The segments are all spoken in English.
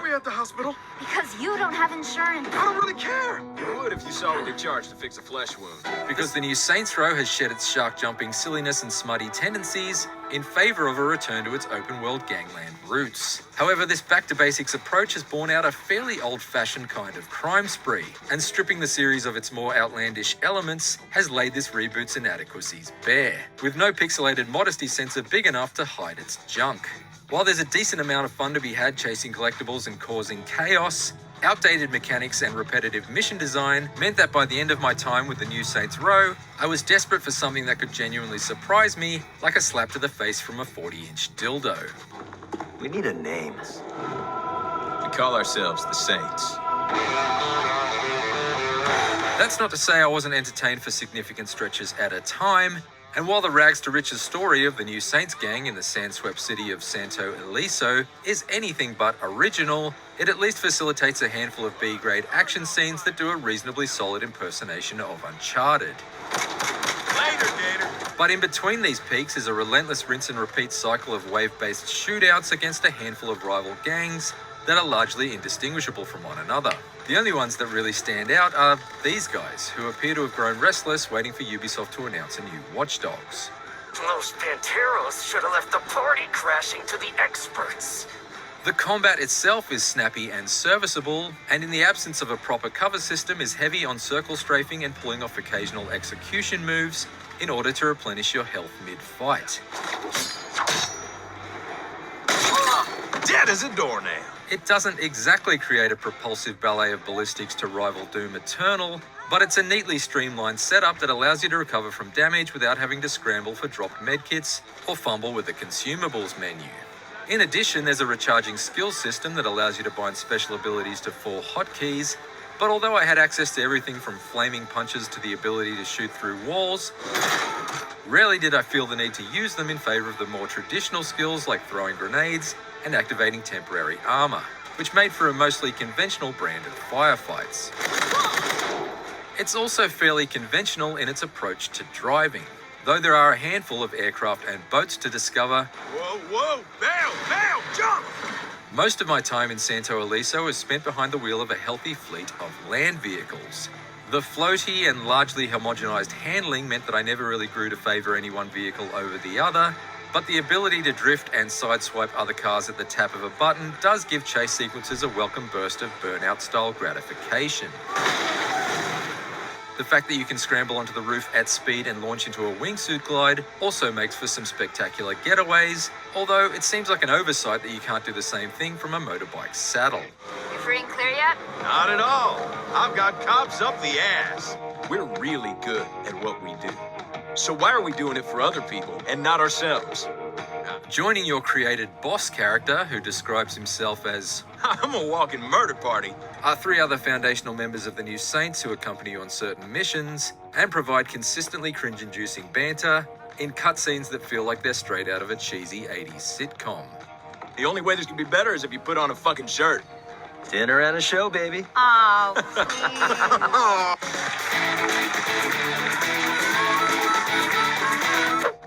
me at the hospital? Because you don't have insurance. I don't really care. You would if you saw what they charge to fix a flesh wound. Because the new Saints Row has shed its shark-jumping silliness and smutty tendencies in favor of a return to its open-world gangland roots. However, this back-to-basics approach has borne out a fairly old-fashioned kind of crime spree, and stripping the series of its more outlandish elements has laid this reboot's inadequacies bare, with no pixelated modesty sensor big enough to hide its junk. While there's a decent amount of fun to be had chasing collectibles and causing chaos, outdated mechanics and repetitive mission design meant that by the end of my time with the new Saints Row, I was desperate for something that could genuinely surprise me, like a slap to the face from a 40-inch dildo. We need a name. We call ourselves the Saints. That's not to say I wasn't entertained for significant stretches at a time, and while the rags to riches story of the new Saints gang in the sand-swept city of Santo Ileso is anything but original, it at least facilitates a handful of B-grade action scenes that do a reasonably solid impersonation of Uncharted. Later, Gator. But in between these peaks is a relentless rinse and repeat cycle of wave-based shootouts against a handful of rival gangs that are largely indistinguishable from one another. The only ones that really stand out are these guys, who appear to have grown restless waiting for Ubisoft to announce a new Watch Dogs. Los Panteros should have left the party crashing to the experts. The combat itself is snappy and serviceable, and in the absence of a proper cover system is heavy on circle strafing and pulling off occasional execution moves in order to replenish your health mid-fight. Dead as a doornail. It doesn't exactly create a propulsive ballet of ballistics to rival Doom Eternal, but it's a neatly streamlined setup that allows you to recover from damage without having to scramble for dropped medkits or fumble with the consumables menu. In addition, there's a recharging skill system that allows you to bind special abilities to 4 hotkeys, but although I had access to everything from flaming punches to the ability to shoot through walls, rarely did I feel the need to use them in favor of the more traditional skills like throwing grenades and activating temporary armor, which made for a mostly conventional brand of firefights. It's also fairly conventional in its approach to driving, though there are a handful of aircraft and boats to discover. Whoa, bail, jump! Most of my time in Santo Ileso is spent behind the wheel of a healthy fleet of land vehicles. The floaty and largely homogenized handling meant that I never really grew to favor any one vehicle over the other, but the ability to drift and sideswipe other cars at the tap of a button does give chase sequences a welcome burst of Burnout-style gratification. The fact that you can scramble onto the roof at speed and launch into a wingsuit glide also makes for some spectacular getaways, although it seems like an oversight that you can't do the same thing from a motorbike saddle. You free and clear yet? Not at all. I've got cops up the ass. We're really good at what we do. So why are we doing it for other people and not ourselves? Joining your created boss character, who describes himself as I'm a walking murder party. are 3 other foundational members of the new Saints who accompany you on certain missions and provide consistently cringe-inducing banter in cutscenes that feel like they're straight out of a cheesy 80s sitcom. The only way this can be better is if you put on a fucking shirt. Dinner and a show, baby. Oh, please.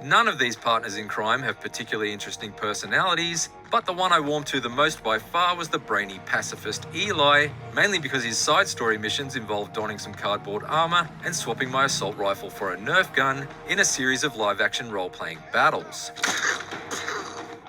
None of these partners in crime have particularly interesting personalities, but the one I warmed to the most by far was the brainy pacifist Eli, mainly because his side story missions involved donning some cardboard armor and swapping my assault rifle for a Nerf gun in a series of live-action role-playing battles.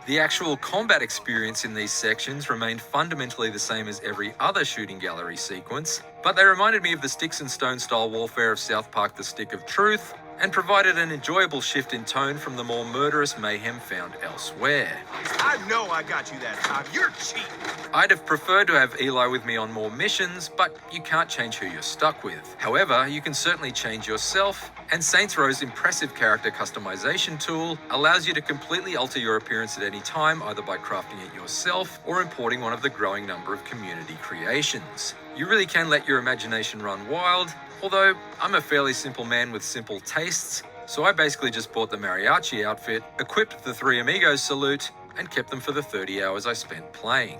The actual combat experience in these sections remained fundamentally the same as every other shooting gallery sequence, but they reminded me of the sticks and stone style warfare of South Park: The Stick of Truth, and provided an enjoyable shift in tone from the more murderous mayhem found elsewhere. I know I got you that time. You're cheap. I'd have preferred to have Eli with me on more missions, but you can't change who you're stuck with. However, you can certainly change yourself, and Saints Row's impressive character customization tool allows you to completely alter your appearance at any time, either by crafting it yourself or importing one of the growing number of community creations. You really can let your imagination run wild, although I'm a fairly simple man with simple tastes, so I basically just bought the mariachi outfit, equipped the 3 Amigos salute, and kept them for the 30 hours I spent playing.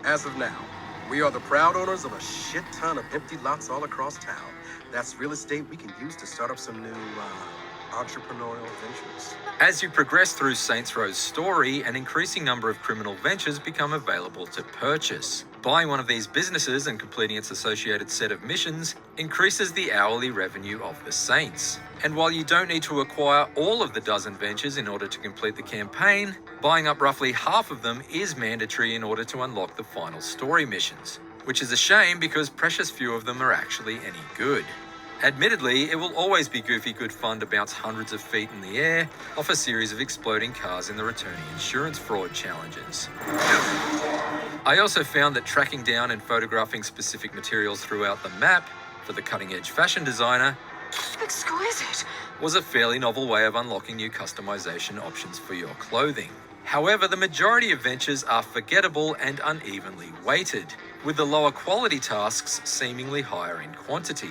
As of now, we are the proud owners of a shit ton of empty lots all across town. That's real estate we can use to start up some new, entrepreneurial ventures. As you progress through Saints Row's story, an increasing number of criminal ventures become available to purchase. Buying one of these businesses and completing its associated set of missions increases the hourly revenue of the Saints. And while you don't need to acquire all of the dozen ventures in order to complete the campaign, buying up roughly half of them is mandatory in order to unlock the final story missions, which is a shame because precious few of them are actually any good. Admittedly, it will always be goofy good fun to bounce hundreds of feet in the air off a series of exploding cars in the returning insurance fraud challenges. I also found that tracking down and photographing specific materials throughout the map for the cutting-edge fashion designer Exquisite. was a fairly novel way of unlocking new customization options for your clothing. However, the majority of ventures are forgettable and unevenly weighted, with the lower quality tasks seemingly higher in quantity.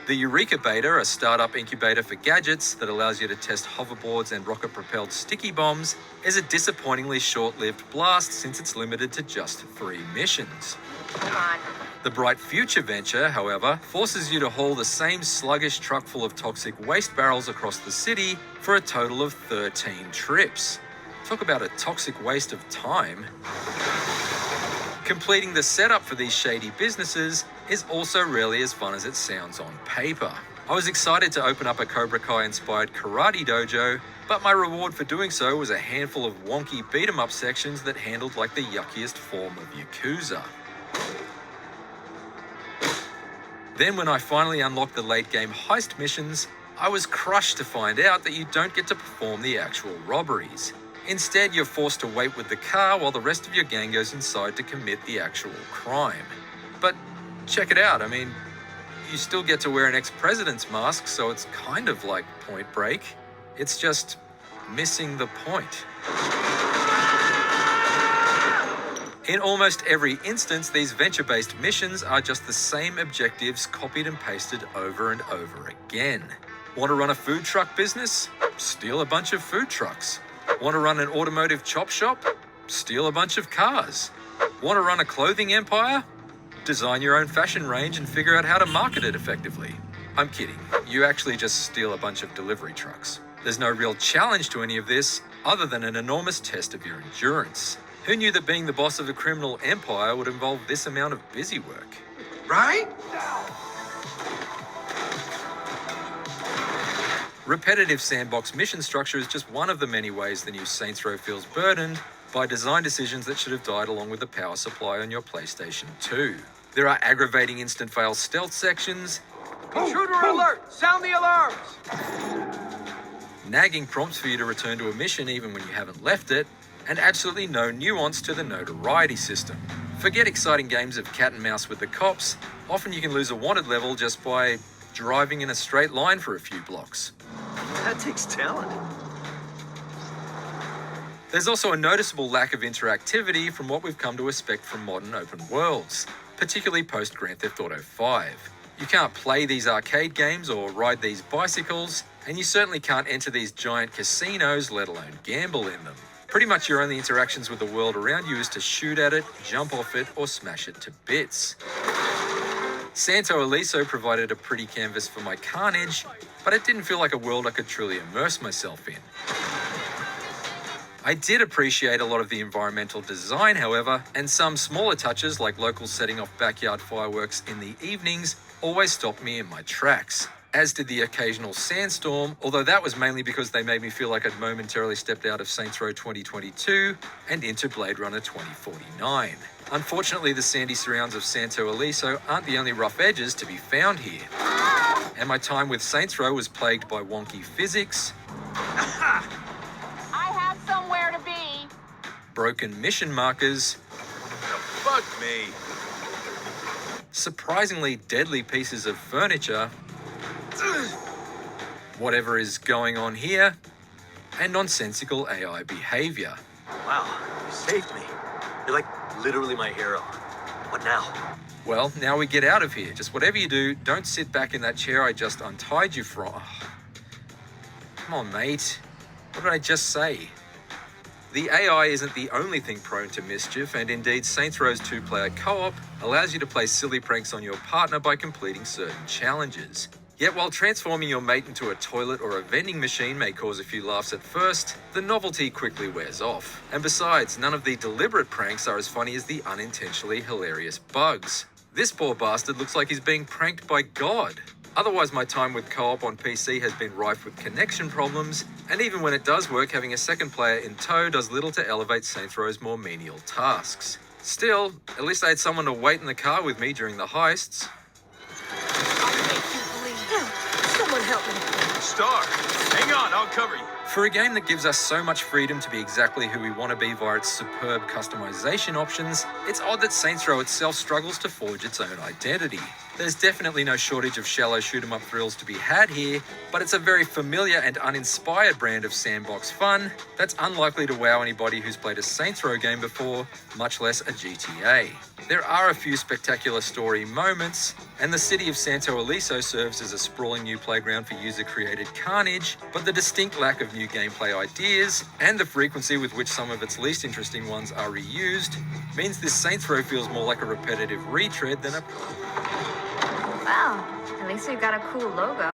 The Eureka Beta, a startup incubator for gadgets that allows you to test hoverboards and rocket-propelled sticky bombs, is a disappointingly short-lived blast since it's limited to just 3 missions. Hold on. The Bright Future venture, however, forces you to haul the same sluggish truck full of toxic waste barrels across the city for a total of 13 trips. Talk about a toxic waste of time. Completing the setup for these shady businesses is also rarely as fun as it sounds on paper. I was excited to open up a Cobra Kai-inspired karate dojo, but my reward for doing so was a handful of wonky beat-em-up sections that handled like the yuckiest form of Yakuza. Then when I finally unlocked the late-game heist missions, I was crushed to find out that you don't get to perform the actual robberies. Instead, you're forced to wait with the car while the rest of your gang goes inside to commit the actual crime. But check it out, I mean, you still get to wear an ex-president's mask, so it's kind of like Point Break. It's just missing the point. In almost every instance, these venture-based missions are just the same objectives copied and pasted over and over again. Want to run a food truck business? Steal a bunch of food trucks. Want to run an automotive chop shop? Steal a bunch of cars. Want to run a clothing empire? Design your own fashion range and figure out how to market it effectively. I'm kidding. You actually just steal a bunch of delivery trucks. There's no real challenge to any of this other than an enormous test of your endurance. Who knew that being the boss of a criminal empire would involve this amount of busy work? Right? Repetitive sandbox mission structure is just one of the many ways the new Saints Row feels burdened by design decisions that should have died along with the power supply on your PlayStation 2. There are aggravating instant fail stealth sections, Intruder alert! Sound the alarms! nagging prompts for you to return to a mission even when you haven't left it, and absolutely no nuance to the notoriety system. Forget exciting games of cat and mouse with the cops. Often you can lose a wanted level just by driving in a straight line for a few blocks. That takes talent. There's also a noticeable lack of interactivity from what we've come to expect from modern open worlds, particularly post Grand Theft Auto 5. You can't play these arcade games or ride these bicycles, and you certainly can't enter these giant casinos, let alone gamble in them. Pretty much your only interactions with the world around you is to shoot at it, jump off it, or smash it to bits. Santo Eliso provided a pretty canvas for my carnage, but it didn't feel like a world I could truly immerse myself in. I did appreciate a lot of the environmental design, however, and some smaller touches like locals setting off backyard fireworks in the evenings always stopped me in my tracks, as did the occasional sandstorm, although that was mainly because they made me feel like I'd momentarily stepped out of Saints Row 2022 and into Blade Runner 2049. Unfortunately, the sandy surrounds of Santo Eliso aren't the only rough edges to be found here. And my time with Saints Row was plagued by wonky physics, I have somewhere to be. broken mission markers, Bug me. surprisingly deadly pieces of furniture, whatever is going on here, and nonsensical AI behavior. Wow, you saved me. You're like literally my hero. What now? Well, now we get out of here. Just whatever you do, don't sit back in that chair I just untied you from. Oh, come on, mate. What did I just say? The AI isn't the only thing prone to mischief, and indeed Saints Row's 2-player co-op allows you to play silly pranks on your partner by completing certain challenges. Yet while transforming your mate into a toilet or a vending machine may cause a few laughs at first, the novelty quickly wears off. And besides, none of the deliberate pranks are as funny as the unintentionally hilarious bugs. This poor bastard looks like he's being pranked by God. Otherwise, my time with co-op on PC has been rife with connection problems, and even when it does work, having a second player in tow does little to elevate Saints Row's more menial tasks. Still, at least I had someone to wait in the car with me during the heists. I'll make you bleed. Someone help me. Star, hang on, I'll cover you. For a game that gives us so much freedom to be exactly who we want to be via its superb customization options, it's odd that Saints Row itself struggles to forge its own identity. There's definitely no shortage of shallow shoot-'em-up thrills to be had here, but it's a very familiar and uninspired brand of sandbox fun that's unlikely to wow anybody who's played a Saints Row game before, much less a GTA. There are a few spectacular story moments, and the city of Santo Eliso serves as a sprawling new playground for user-created carnage, but the distinct lack of new gameplay ideas, and the frequency with which some of its least interesting ones are reused, means this Saints Row feels more like a repetitive retread than a... Well, at least we've got a cool logo.